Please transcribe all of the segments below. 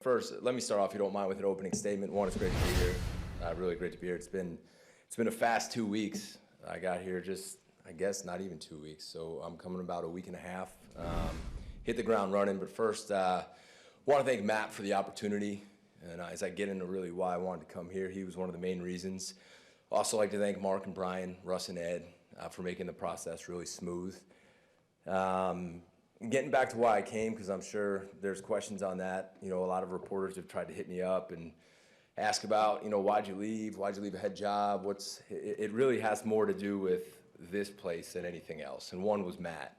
First, let me start off, if you don't mind, with an opening statement. One, it's great to be here. Really great to be here. It's been a fast 2 weeks. I got here just, I guess, not even 2 weeks. So I'm coming about a week and a half. Hit the ground running. But first, want to thank Matt for the opportunity. And as I get into really why I wanted to come here, he was one of the main reasons. Also like to thank Mark and Brian, Russ and Ed for making the process really smooth. Getting back to why I came, because I'm sure there's questions on that. You know, a lot of reporters have tried to hit me up and ask about, you know, why'd you leave? Why'd you leave a head job? It really has more to do with this place than anything else. And one was Matt.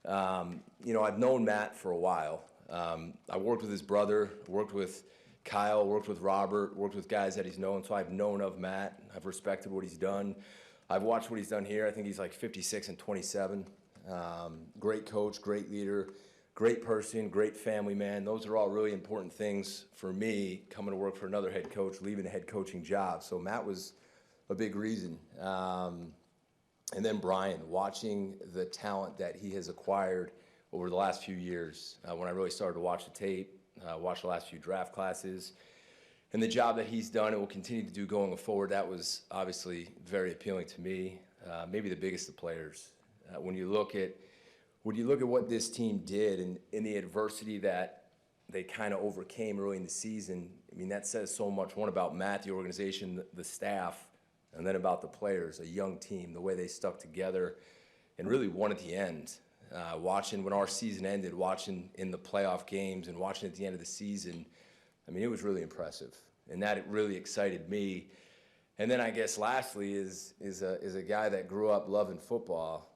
You know, I've known Matt for a while. I worked with his brother, worked with Kyle, worked with Robert, worked with guys that he's known. So I've known of Matt. I've respected what he's done. I've watched what he's done here. I think he's like 56 and 27. Great coach, great leader, great person, great family man. Those are all really important things for me coming to work for another head coach, leaving a head coaching job. So Matt was a big reason. And then Brian, watching the talent that he has acquired over the last few years. When I really started to watch the tape, watch the last few draft classes, and the job that he's done and will continue to do going forward, that was obviously very appealing to me. Maybe the biggest of players. When you look at what this team did and in the adversity that they kind of overcame early in the season, I mean, that says so much, one, about Matt, the organization, the staff, and then about the players, a young team, the way they stuck together and really won at the end. Watching when our season ended, watching in the playoff games and watching at the end of the season, I mean, it was really impressive. And that it really excited me. And then I guess lastly is a guy that grew up loving football.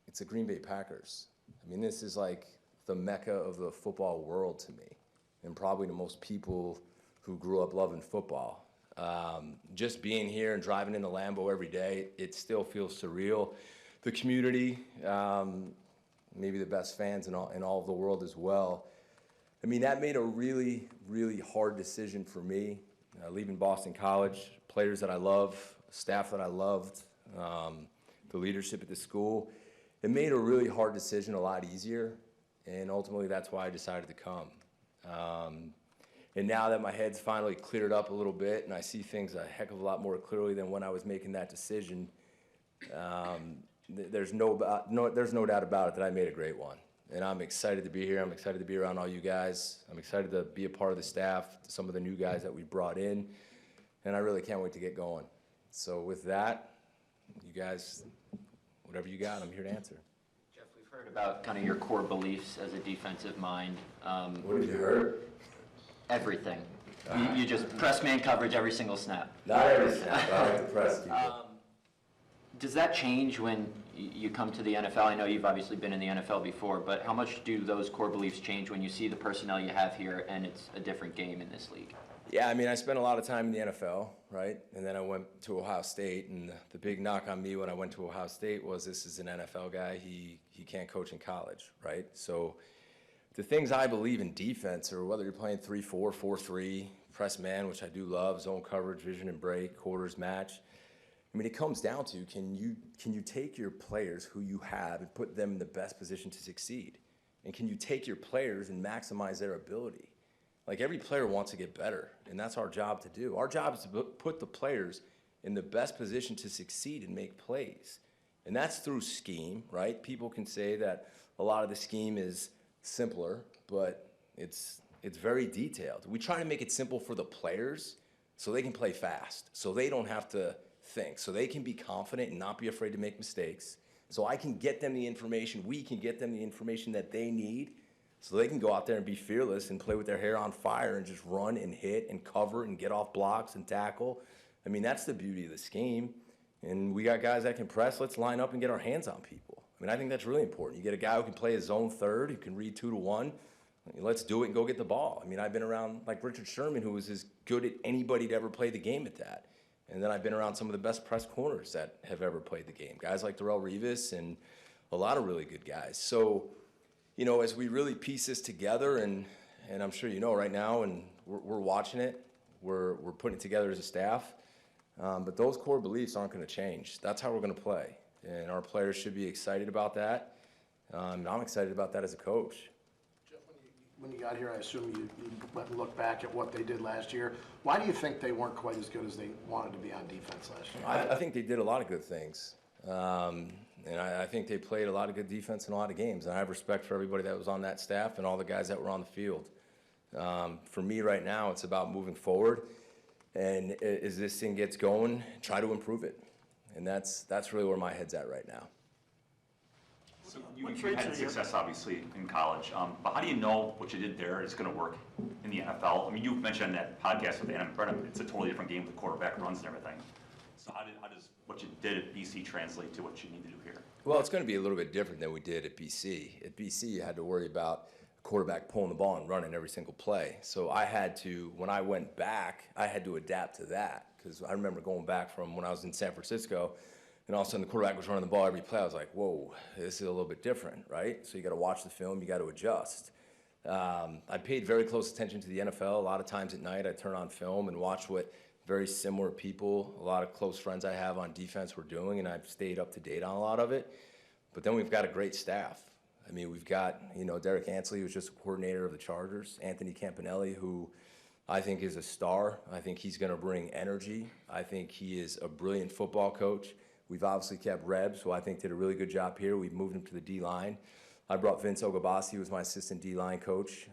It's the Green Bay Packers. I mean, this is like the mecca of the football world to me, and probably to most people who grew up loving football. Just being here and driving into Lambeau every day, it still feels surreal. The community, maybe the best fans in all of the world as well. I mean, that made a really, really hard decision for me, leaving Boston College, players that I love, staff that I loved, the leadership at the school. It made a really hard decision a lot easier, and ultimately that's why I decided to come. And now that my head's finally cleared up a little bit and I see things a heck of a lot more clearly than when I was making that decision, there's no doubt about it that I made a great one. And I'm excited to be here. I'm excited to be around all you guys. I'm excited to be a part of the staff, some of the new guys that we brought in, and I really can't wait to get going. So with that, you guys, whatever you got, I'm here to answer. Jeff, we've heard about kind of your core beliefs as a defensive mind. What have you heard? Everything. You just press man coverage every single snap. Not every snap, but I like to press people. Does that change when you come to the NFL? I know you've obviously been in the NFL before, but how much do those core beliefs change when you see the personnel you have here and it's a different game in this league? Yeah, I mean, I spent a lot of time in the NFL, right? And then I went to Ohio State, and the big knock on me when I went to Ohio State was this is an NFL guy. He can't coach in college, right? So the things I believe in defense, or whether you're playing 3-4, 4-3, press man, which I do love, zone coverage, vision and break, quarters match. I mean, it comes down to can you take your players who you have and put them in the best position to succeed? And can you take your players and maximize their ability? Like, every player wants to get better, and that's our job to do. Our job is to put the players in the best position to succeed and make plays. And that's through scheme, right? People can say that a lot of the scheme is simpler, but it's very detailed. We try to make it simple for the players so they can play fast, so they don't have to think, so they can be confident and not be afraid to make mistakes, so I can get them the information, we can get them the information that they need, so they can go out there and be fearless and play with their hair on fire and just run and hit and cover and get off blocks and tackle. I mean, that's the beauty of the scheme. And we got guys that can press. Let's line up and get our hands on people. I mean, I think that's really important. You get a guy who can play a zone third, who can read 2-1. Let's do it and go get the ball. I mean, I've been around like Richard Sherman, who was as good at anybody to ever play the game at that. And then I've been around some of the best press corners that have ever played the game. Guys like Darrelle Revis and a lot of really good guys. So, you know, as we really piece this together, and I'm sure you know right now, and we're watching it, we're putting it together as a staff, but those core beliefs aren't going to change. That's how we're going to play, and our players should be excited about that. And I'm excited about that as a coach. Jeff, when you got here, I assume you went and looked back at what they did last year. Why do you think they weren't quite as good as they wanted to be on defense last year? I think they did a lot of good things. And I think they played a lot of good defense in a lot of games. And I have respect for everybody that was on that staff and all the guys that were on the field. For me right now, it's about moving forward. And as this thing gets going, try to improve it. And that's really where my head's at right now. So you had success, obviously, in college, but how do you know what you did there is going to work in the NFL? I mean, you mentioned on that podcast with Adam Brennan, it's a totally different game with the quarterback runs and everything. So how does what you did at BC translate to what you need to do here? Well, it's going to be a little bit different than we did at BC. At BC, you had to worry about a quarterback pulling the ball and running every single play. So I had to, when I went back, I had to adapt to that, because I remember going back from when I was in San Francisco, and all of a sudden the quarterback was running the ball every play. I was like, whoa, this is a little bit different, right? So you got to watch the film, you got to adjust. I paid very close attention to the NFL. A lot of times at night I turn on film and watch what very similar people, a lot of close friends I have on defense were doing, and I've stayed up to date on a lot of it. But then we've got a great staff. I mean, we've got, Derek Ansley, who's just a coordinator of the Chargers, Anthony Campanelli, who I think is a star. I think he's going to bring energy. I think he is a brilliant football coach. We've obviously kept Reb, who I think did a really good job here. We've moved him to the D-line. I brought Vince Ogabasi, who was my assistant D-line coach.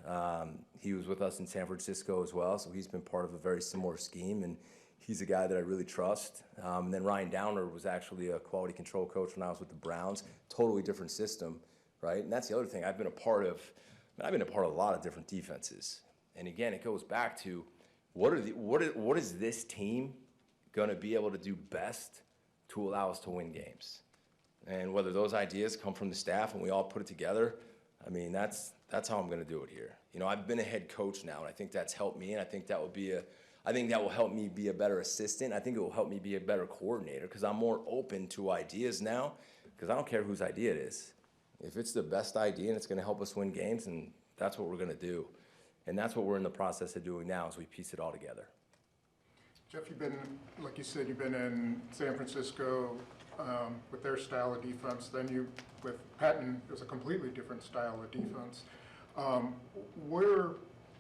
He was with us in San Francisco as well, so he's been part of a very similar scheme, and he's a guy that I really trust. And then Ryan Downer was actually a quality control coach when I was with the Browns. Totally different system, right? And that's the other thing. I've been a part of a lot of different defenses. And again, it goes back to what is this team going to be able to do best to allow us to win games? And whether those ideas come from the staff and we all put it together, I mean, that's how I'm going to do it here. I've been a head coach now, and I think that's helped me, and I think that will help me be a better assistant. I think it will help me be a better coordinator, because I'm more open to ideas now, because I don't care whose idea it is. If it's the best idea and it's going to help us win games, then that's what we're going to do. And that's what we're in the process of doing now as we piece it all together. Jeff, like you said, you've been in San Francisco with their style of defense. Then with Patton, it was a completely different style of defense. Where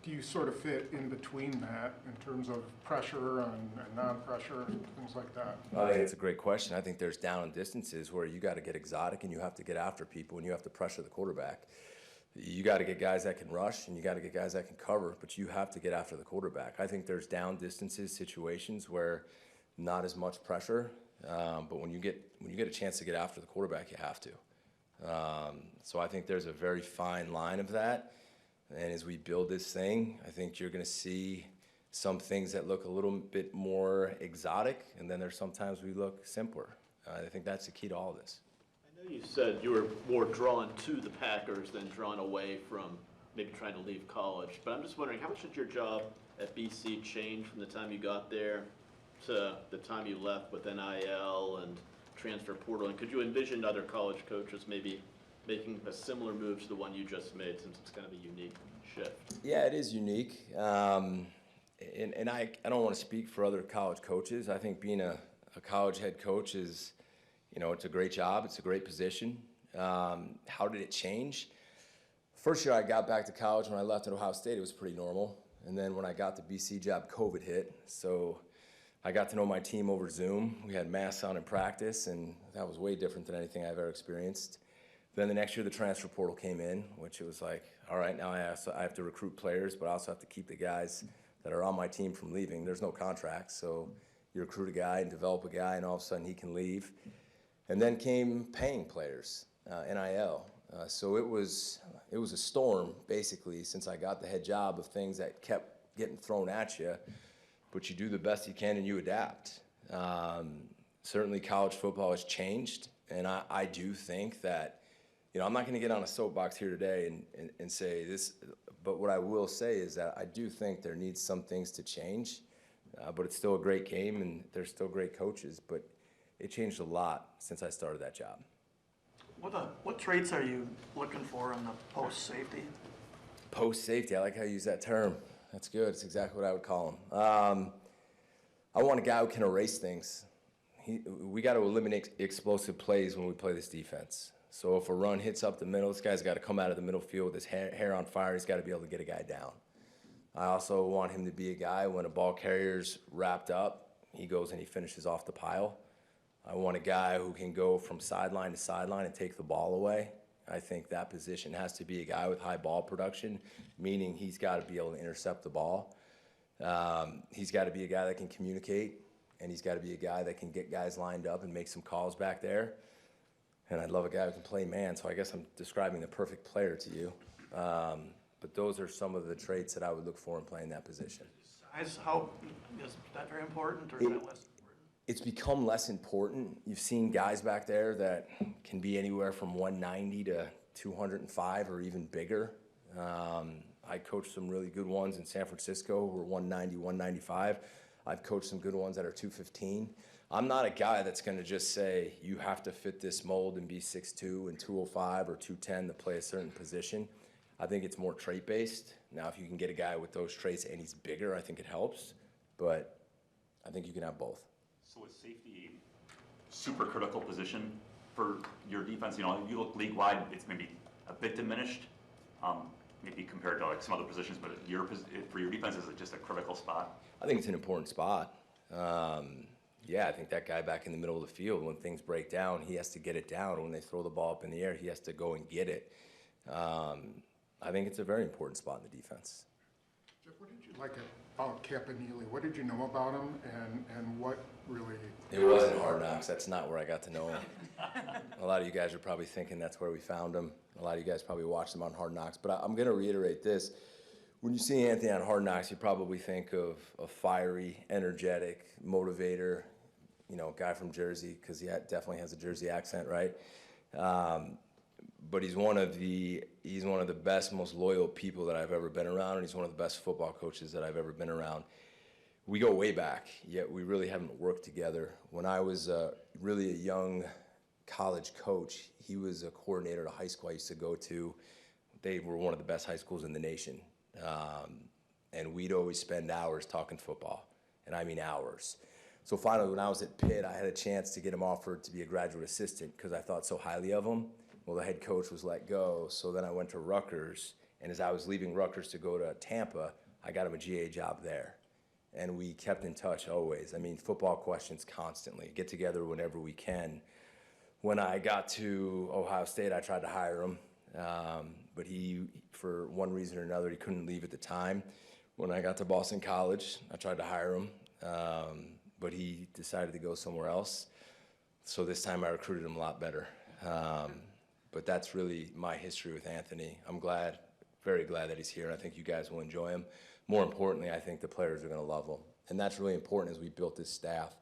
do you sort of fit in between that in terms of pressure and non-pressure, things like that? I think it's a great question. I think there's down and distances where you got to get exotic and you have to get after people and you have to pressure the quarterback. You got to get guys that can rush and you got to get guys that can cover, but you have to get after the quarterback. I think there's down distances, situations where not as much pressure, but when you get a chance to get after the quarterback, you have to. So I think there's a very fine line of that. And as we build this thing, I think you're going to see some things that look a little bit more exotic, and then there's sometimes we look simpler. I think that's the key to all this. I know you said you were more drawn to the Packers than drawn away from maybe trying to leave college, but I'm just wondering, how much did your job at BC change from the time you got there to the time you left with NIL and transfer portal? And could you envision other college coaches maybe making a similar move to the one you just made, since it's kind of a unique shift? Yeah, it is unique. And I don't want to speak for other college coaches. I think being a college head coach is, it's a great job. It's a great position. How did it change? First year I got back to college, when I left at Ohio State, it was pretty normal. And then when I got the BC job, COVID hit. So I got to know my team over Zoom. We had masks on in practice, and that was way different than anything I've ever experienced. Then the next year, the transfer portal came in, which it was like, all right, now I have to recruit players, but I also have to keep the guys that are on my team from leaving. There's no contract, so you recruit a guy and develop a guy, and all of a sudden he can leave. And then came paying players, NIL. So it was a storm, basically, since I got the head job, of things that kept getting thrown at you, but you do the best you can and you adapt. Certainly college football has changed, and I do think that, I'm not going to get on a soapbox here today and say this, but what I will say is that I do think there needs some things to change, but it's still a great game and there's still great coaches, but it changed a lot since I started that job. What traits are you looking for in the post-safety? Post-safety, I like how you use that term. That's good. It's exactly what I would call him. I want a guy who can erase things. We got to eliminate explosive plays when we play this defense. So if a run hits up the middle, this guy's got to come out of the middle field with his hair on fire. He's got to be able to get a guy down. I also want him to be a guy when a ball carrier's wrapped up, he goes and he finishes off the pile. I want a guy who can go from sideline to sideline and take the ball away. I think that position has to be a guy with high ball production, meaning he's got to be able to intercept the ball. He's got to be a guy that can communicate, and he's got to be a guy that can get guys lined up and make some calls back there. And I'd love a guy who can play man, so I guess I'm describing the perfect player to you. But those are some of the traits that I would look for in playing that position. Size, how, is that very important, or is that less important? It's become less important. You've seen guys back there that can be anywhere from 190 to 205 or even bigger. I coached some really good ones in San Francisco who were 190, 195. I've coached some good ones that are 215. I'm not a guy that's going to just say you have to fit this mold and be 6'2" and 205 or 210 to play a certain position. I think it's more trait-based. Now, if you can get a guy with those traits and he's bigger, I think it helps. But I think you can have both. So is safety a super critical position for your defense? You know, you look league-wide, it's maybe a bit diminished, maybe compared to like some other positions, but for your defense, is it just a critical spot? I think it's an important spot. Yeah, I think that guy back in the middle of the field, when things break down, he has to get it down. When they throw the ball up in the air, he has to go and get it. I think it's a very important spot in the defense. Jeff, what did you like about Campanile? What did you know about him, and what really? It wasn't Hard Knocks. That's not where I got to know him. A lot of you guys are probably thinking that's where we found him. A lot of you guys probably watched him on Hard Knocks. But I'm going to reiterate this. When you see Anthony on Hard Knocks, you probably think of a fiery, energetic, motivator, you know, guy from Jersey, because he definitely has a Jersey accent, right? But he's one of the best, most loyal people that I've ever been around, and he's one of the best football coaches that I've ever been around. We go way back, yet we really haven't worked together. When I was really a young college coach, he was a coordinator at a high school I used to go to. They were one of the best high schools in the nation. And we'd always spend hours talking football, and I mean hours. So finally, when I was at Pitt, I had a chance to get him offered to be a graduate assistant because I thought so highly of him. Well, the head coach was let go, so then I went to Rutgers, and as I was leaving Rutgers to go to Tampa, I got him a GA job there. And we kept in touch always. I mean, football questions constantly, get together whenever we can. When I got to Ohio State, I tried to hire him, but he, for one reason or another, he couldn't leave at the time. When I got to Boston College, I tried to hire him, but he decided to go somewhere else. So this time I recruited him a lot better. But that's really my history with Anthony. I'm glad, very glad that he's here. I think you guys will enjoy him. More importantly, I think the players are going to love him. And that's really important as we built this staff.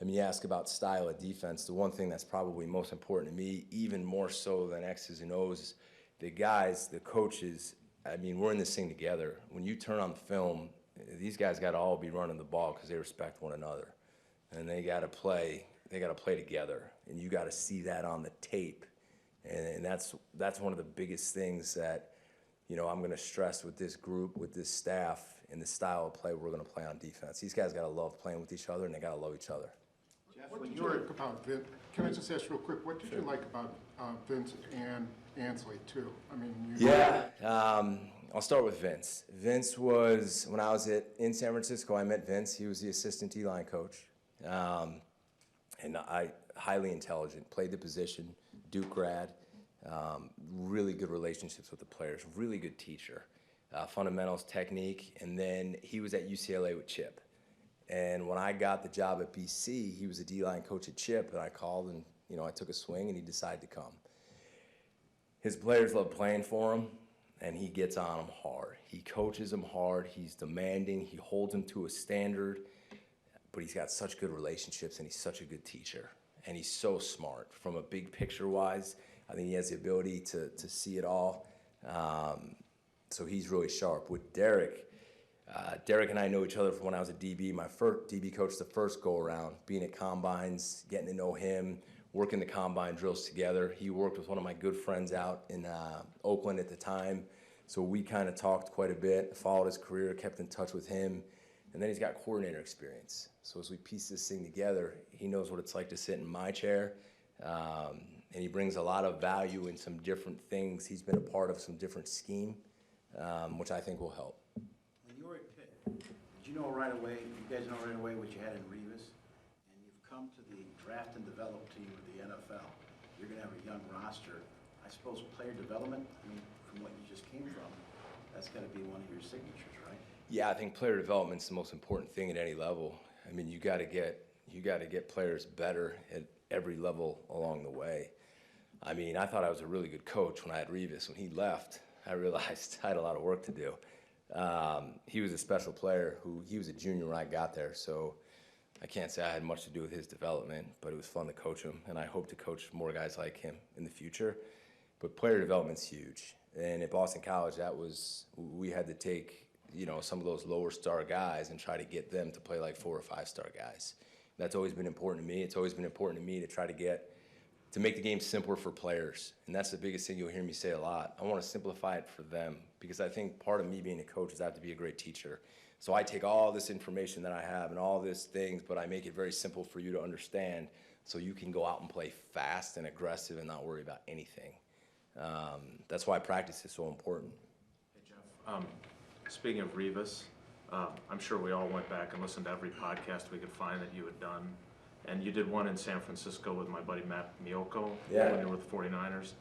I mean, you ask about style of defense. The one thing that's probably most important to me, even more so than X's and O's, the guys, the coaches, I mean, we're in this thing together. When you turn on the film, these guys got to all be running the ball because they respect one another. And they got to play together. And you got to see that on the tape. And that's one of the biggest things that, you know, I'm going to stress with this group, with this staff, and the style of play we're going to play on defense. These guys got to love playing with each other, and they got to love each other. Jeff, what did you like about Vince? Can I just ask real quick, what did you like about Vince and Ansley, too? I mean, I'll start with Vince. Vince was, when I was in San Francisco, I met Vince. He was the assistant D-line coach. And highly intelligent, played the position, Duke grad, really good relationships with the players, really good teacher, fundamentals, technique, and then he was at UCLA with Chip. And when I got the job at BC, he was a D-line coach at Chip, and I called and, you know, I took a swing and he decided to come. His players love playing for him, and he gets on them hard. He coaches them hard, he's demanding, he holds them to a standard, but he's got such good relationships and he's such a good teacher. And he's so smart. From a big picture wise, I think he has the ability to see it all. So he's really sharp. With Derek, Derek and I know each other from when I was a DB. My first DB coach the first go around, being at combines, getting to know him, working the combine drills together. He worked with one of my good friends out in Oakland at the time. So we kind of talked quite a bit, followed his career, kept in touch with him. And then he's got coordinator experience. So as we piece this thing together, he knows what it's like to sit in my chair. and he brings a lot of value in some different things. He's been a part of some different scheme, which I think will help. When you were at Pitt, did you know right away, you guys know right away what you had in Revis? And you've come to the draft and develop team of the NFL. You're going to have a young roster. I suppose player development, I mean, from what you just came from, that's got to be one of your signatures, right? Yeah, I think player development's the most important thing at any level. I mean, you got to get players better at every level along the way. I mean, I thought I was a really good coach when I had Revis. When he left, I realized I had a lot of work to do. He was a special player he was a junior when I got there, so I can't say I had much to do with his development, but it was fun to coach him, and I hope to coach more guys like him in the future. But player development's huge. And at Boston College, we had to take, some of those lower star guys and try to get them to play like 4 or 5 star guys. That's always been important to me. It's always been important to me to try to make the game simpler for players. And that's the biggest thing you'll hear me say a lot. I want to simplify it for them because I think part of me being a coach is I have to be a great teacher. So I take all this information that I have and all these things, but I make it very simple for you to understand so you can go out and play fast and aggressive and not worry about anything. That's why practice is so important. Hey, Jeff. Speaking of Revis, I'm sure we all went back and listened to every podcast we could find that you had done. And you did one in San Francisco with my buddy Matt Miyoko when you were with the 49ers.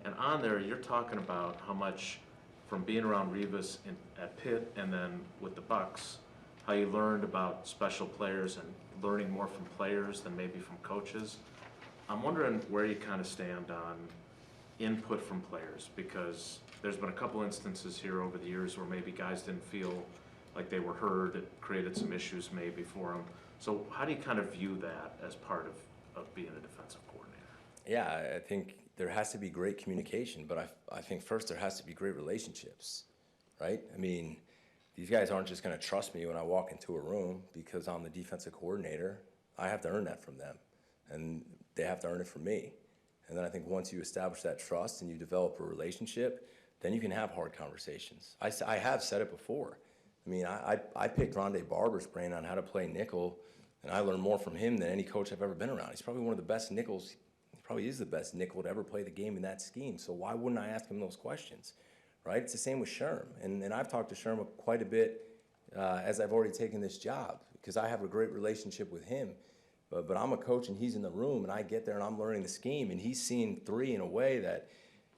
And on there, you're talking about how much from being around Revis at Pitt and then with the Bucks, how you learned about special players and learning more from players than maybe from coaches. I'm wondering where you kind of stand on input from players, because there's been a couple instances here over the years where maybe guys didn't feel like they were heard. It created some issues maybe for them. So how do you kind of view that as part of being a defensive coordinator? Yeah, I think there has to be great communication, but I think first there has to be great relationships, right? I mean, these guys aren't just going to trust me when I walk into a room because I'm the defensive coordinator. I have to earn that from them, and they have to earn it from me. And then I think once you establish that trust and you develop a relationship, then you can have hard conversations. I have said it before. I mean, I picked Rondé Barber's brain on how to play nickel, and I learned more from him than any coach I've ever been around. He's probably one of the best nickels. He probably is the best nickel to ever play the game in that scheme. So why wouldn't I ask him those questions, right? It's the same with Sherm. And I've talked to Sherm quite a bit as I've already taken this job because I have a great relationship with him. But I'm a coach and he's in the room and I get there and I'm learning the scheme and he's seeing 3 in a way that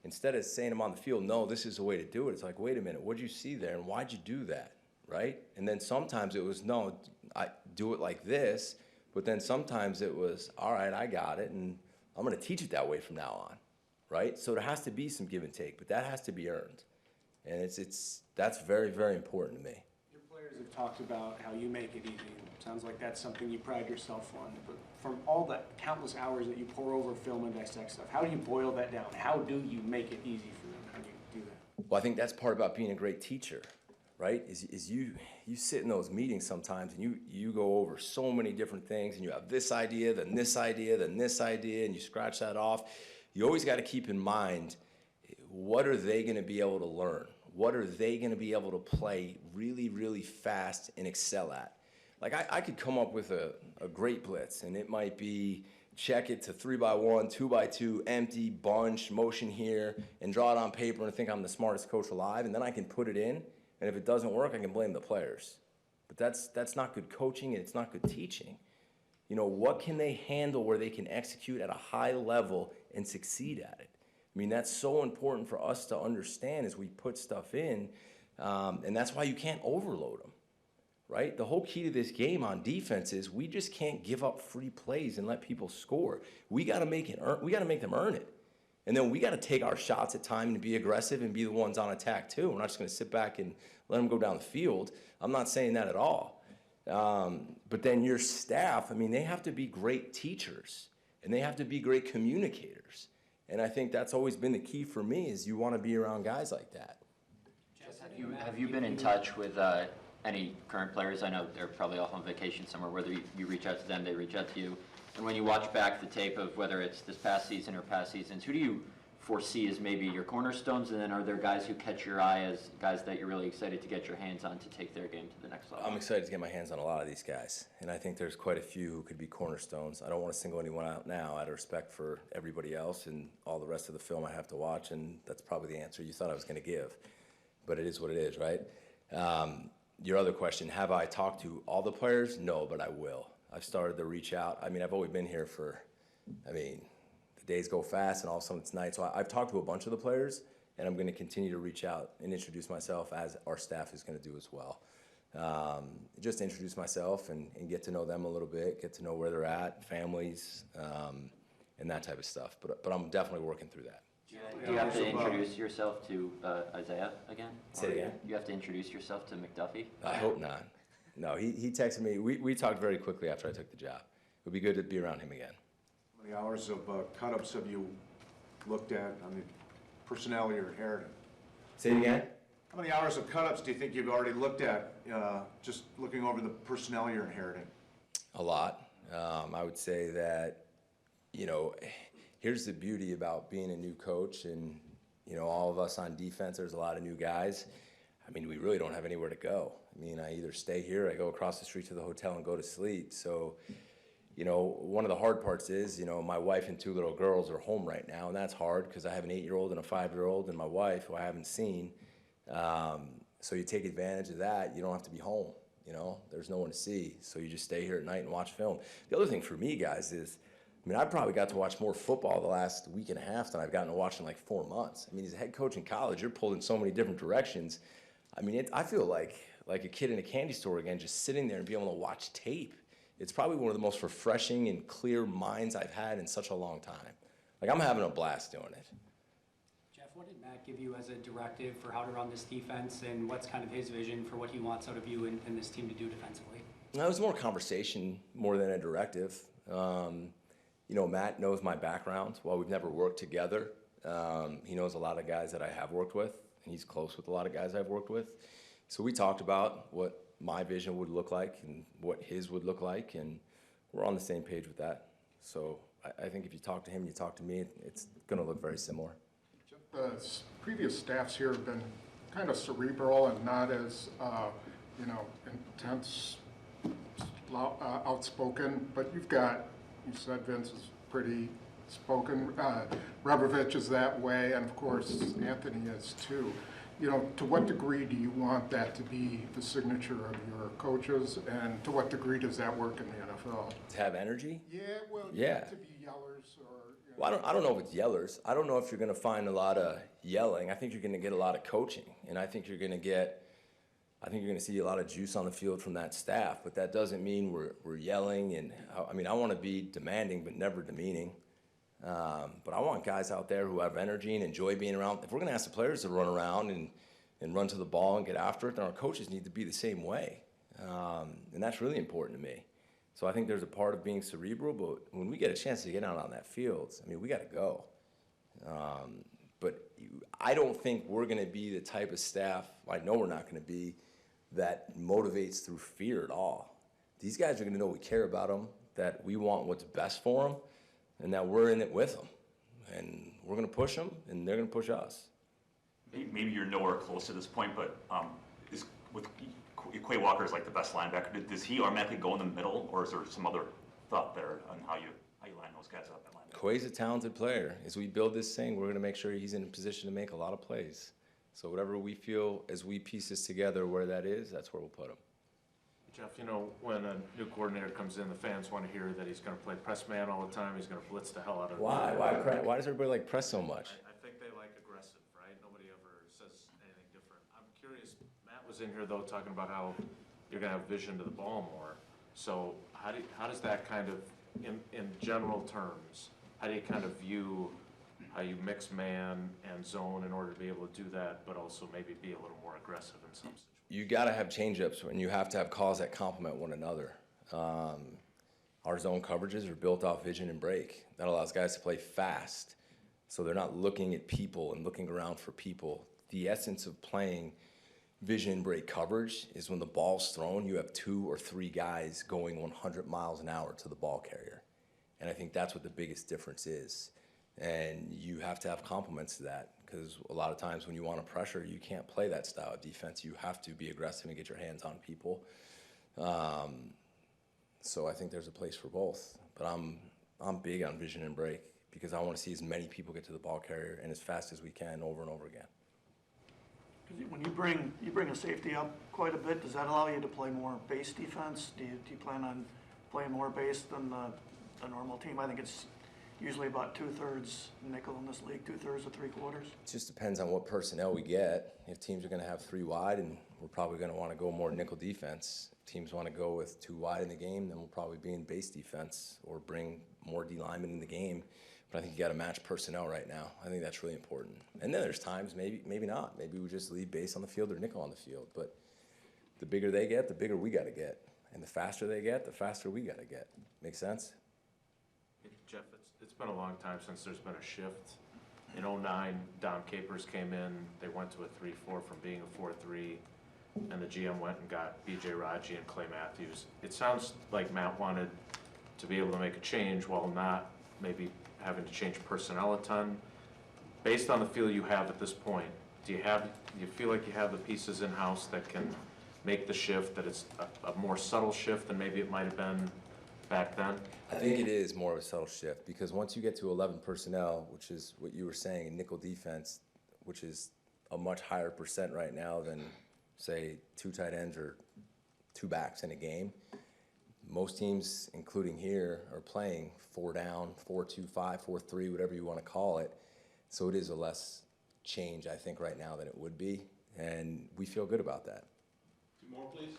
instead of saying to him on the field, no, this is the way to do it, it's like, wait a minute, what'd you see there and why'd you do that, right? And then sometimes it was, no, I do it like this, but then sometimes it was, all right, I got it and I'm gonna teach it that way from now on, right? So there has to be some give and take, but that has to be earned. And that's very, very important to me. Your players have talked about how you make it easy. Sounds like that's something you pride yourself on. But from all the countless hours that you pour over film and dissect stuff, how do you boil that down? How do you make it easy for them? How do you do that? Well, I think that's part about being a great teacher, right? Is you sit in those meetings sometimes and you go over so many different things and you have this idea, then this idea, then this idea, and you scratch that off. You always got to keep in mind, what are they going to be able to learn? What are they going to be able to play really, really fast and excel at? Like I could come up with a great blitz, and it might be check it to 3x1, 2x2, empty, bunch, motion here, and draw it on paper and think I'm the smartest coach alive, and then I can put it in, and if it doesn't work, I can blame the players. But that's not good coaching, and it's not good teaching. You know, what can they handle where they can execute at a high level and succeed at it? I mean, that's so important for us to understand as we put stuff in, and that's why you can't overload them. Right? The whole key to this game on defense is we just can't give up free plays and let people score. We got to make them earn it. And then we got to take our shots at time and be aggressive and be the ones on attack too. We're not just going to sit back and let them go down the field. I'm not saying that at all. But then your staff, I mean, they have to be great teachers and they have to be great communicators. And I think that's always been the key for me is you want to be around guys like that. Have you been in touch with any current players? I know they're probably off on vacation somewhere, whether you reach out to them, they reach out to you. And when you watch back the tape of whether it's this past season or past seasons, who do you foresee as maybe your cornerstones? And then are there guys who catch your eye as guys that you're really excited to get your hands on to take their game to the next level? I'm excited to get my hands on a lot of these guys, and I think there's quite a few who could be cornerstones. I don't want to single anyone out now out of respect for everybody else and all the rest of the film I have to watch, and that's probably the answer you thought I was going to give. But it is what it is, right? Your other question, have I talked to all the players? No, but I will. I've started to reach out. I mean, I've only been here for, the days go fast and all of a sudden it's night. So I've talked to a bunch of the players, and I'm going to continue to reach out and introduce myself, as our staff is going to do as well. Just introduce myself and get to know them a little bit, get to know where they're at, families, and that type of stuff. But I'm definitely working through that. Do you have to introduce yourself to Isaiah again? Say it again? You have to introduce yourself to McDuffie? I hope not. No, he texted me. We talked very quickly after I took the job. It would be good to be around him again. How many hours of cut-ups have you looked at on the personnel you're inheriting? Say it again? How many hours of cut-ups do you think you've already looked at, just looking over the personnel you're inheriting? A lot. I would say that, here's the beauty about being a new coach and, all of us on defense, there's a lot of new guys. We really don't have anywhere to go. I either stay here, I go across the street to the hotel and go to sleep. So, one of the hard parts is, my wife and 2 little girls are home right now, and that's hard because I have an 8-year-old and a 5-year-old and my wife, who I haven't seen. So you take advantage of that. You don't have to be home, there's no one to see. So you just stay here at night and watch film. The other thing for me, guys, is, I probably got to watch more football the last week and a half than I've gotten to watch in like 4 months. As a head coach in college, you're pulled in so many different directions. I feel like a kid in a candy store again, just sitting there and being able to watch tape. It's probably one of the most refreshing and clear minds I've had in such a long time. I'm having a blast doing it. Jeff, what did Matt give you as a directive for how to run this defense, and what's kind of his vision for what he wants out of you and this team to do defensively? It was more conversation more than a directive. Matt knows my background. While we've never worked together, he knows a lot of guys that I have worked with, and he's close with a lot of guys I've worked with. So we talked about what my vision would look like and what his would look like, and we're on the same page with that. So I think if you talk to him, you talk to me, it's going to look very similar. The previous staffs here have been kind of cerebral and not as, intense, outspoken, but you said Vince is pretty spoken. Rebovich is that way, and of course Anthony is too. To what degree do you want that to be the signature of your coaches, and to what degree does that work in the NFL? To have energy? Yeah. To be yellers or. Well, I don't know if it's yellers. I don't know if you're going to find a lot of yelling. I think you're going to get a lot of coaching, and I think you're going to see a lot of juice on the field from that staff. But that doesn't mean we're yelling. And I want to be demanding, but never demeaning. But I want guys out there who have energy and enjoy being around. If we're going to ask the players to run around and run to the ball and get after it, then our coaches need to be the same way. And that's really important to me. So I think there's a part of being cerebral, but when we get a chance to get out on that field, we got to go. But I don't think we're going to be the type of staff, I know we're not going to be, that motivates through fear at all. These guys are going to know we care about them, that we want what's best for them, and that we're in it with them. And we're going to push them, and they're going to push us. Maybe you're nowhere close to this point, but Quay Walker is like the best linebacker. Does he automatically go in the middle, or is there some other thought there on how you line those guys up at linebacker? Quay's a talented player. As we build this thing, we're going to make sure he's in a position to make a lot of plays. So whatever we feel as we piece this together where that is, that's where we'll put him. Jeff, when a new coordinator comes in, the fans want to hear that he's going to play press man all the time. He's going to blitz the hell out of Why? Why does everybody like press so much? I think they like aggressive, right? Nobody ever says anything different. I'm curious, Matt was in here, though, talking about how you're going to have vision to the ball more. So how does that kind of, in general terms, how do you kind of view how you mix man and zone in order to be able to do that, but also maybe be a little more aggressive in some situations? You got to have change-ups, and you have to have calls that complement one another. Our zone coverages are built off vision and break. That allows guys to play fast, so they're not looking at people and looking around for people. The essence of playing vision and break coverage is when the ball's thrown, you have 2 or 3 guys going 100 miles an hour to the ball carrier. And I think that's what the biggest difference is. And you have to have complements to that, because a lot of times when you want to pressure, you can't play that style of defense. You have to be aggressive and get your hands on people. So I think there's a place for both. But I'm big on vision and break, because I want to see as many people get to the ball carrier and as fast as we can over and over again. 'Cause when you bring a safety up quite a bit, does that allow you to play more base defense? Do you plan on playing more base than the normal team? I think it's usually about 2/3 nickel in this league, 2/3 to 3/4. It just depends on what personnel we get. If teams are going to have 3 wide, and we're probably going to want to go more nickel defense. If teams want to go with 2 wide in the game, then we'll probably be in base defense or bring more D linemen in the game. But I think you got to match personnel right now. I think that's really important. And then there's times maybe not. Maybe we just leave base on the field or nickel on the field. But the bigger they get, the bigger we got to get. And the faster they get, the faster we got to get. Make sense? Jeff, it's been a long time since there's been a shift. In '09, Don Capers came in, they went to a 3-4 from being a 4-3, and the GM went and got B.J. Raji and Clay Matthews. It sounds like Matt wanted to be able to make a change while not maybe having to change personnel a ton. Based on the feel you have at this point, do you feel like you have the pieces in-house that can make the shift, that it's a more subtle shift than maybe it might have been back then? I think it is more of a subtle shift, because once you get to 11 personnel, which is what you were saying in nickel defense, which is a much higher percent right now than, say, 2 tight ends or 2 backs in a game. Most teams, including here, are playing 4 down, 4-2-5, 4-3, whatever you want to call it. So it is a less change, I think, right now than it would be, and we feel good about that. 2 more, please.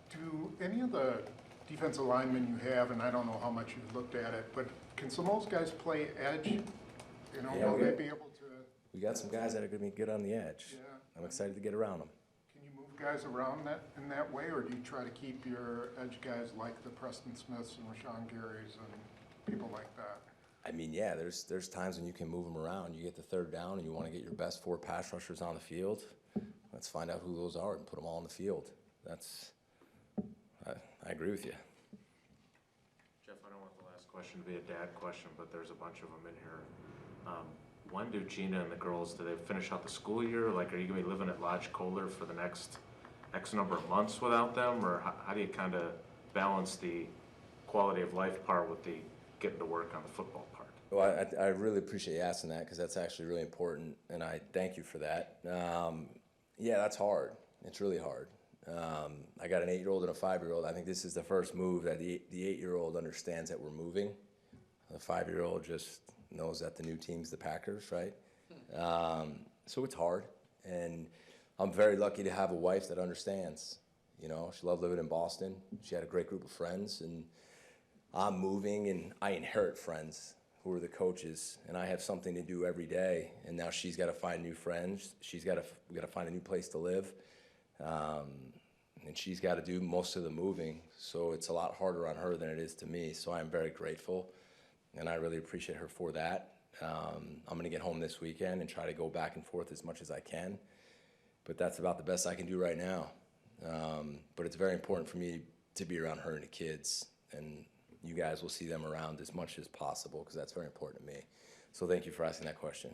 Do any of the defensive linemen you have, and I don't know how much you've looked at it, but can some of those guys play edge? You know, Yeah, will they be able to? We got some guys that are going to be good on the edge. Yeah. I'm excited to get around them. Can you move guys around in that way, or do you try to keep your edge guys like the Preston Smiths and Rashawn Garys and people like that? I mean, yeah, there's times when you can move them around. You get the 3rd down and you want to get your best 4 pass rushers on the field. Let's find out who those are and put them all on the field. I agree with you. Jeff, I don't want the last question to be a dad question, but there's a bunch of them in here. When do Gina and the girls, do they finish out the school year? Like, are you going to be living at Lodge Kohler for the next X number of months without them? Or how do you kind of balance the quality of life part with the getting to work on the football part? Well, I really appreciate you asking that, because that's actually really important, and I thank you for that. Yeah, that's hard. It's really hard. I got an 8-year-old and a 5-year-old. I think this is the first move that the 8-year-old understands that we're moving. The 5-year-old just knows that the new team's the Packers, right? So it's hard, and I'm very lucky to have a wife that understands. You know, she loved living in Boston. She had a great group of friends, and I'm moving, and I inherit friends who are the coaches, and I have something to do every day. And now she's got to find new friends. We got to find a new place to live, and she's got to do most of the moving. So it's a lot harder on her than it is to me. So I'm very grateful, and I really appreciate her for that. I'm going to get home this weekend and try to go back and forth as much as I can. But that's about the best I can do right now. But it's very important for me to be around her and the kids, and you guys will see them around as much as possible, because that's very important to me. So thank you for asking that question.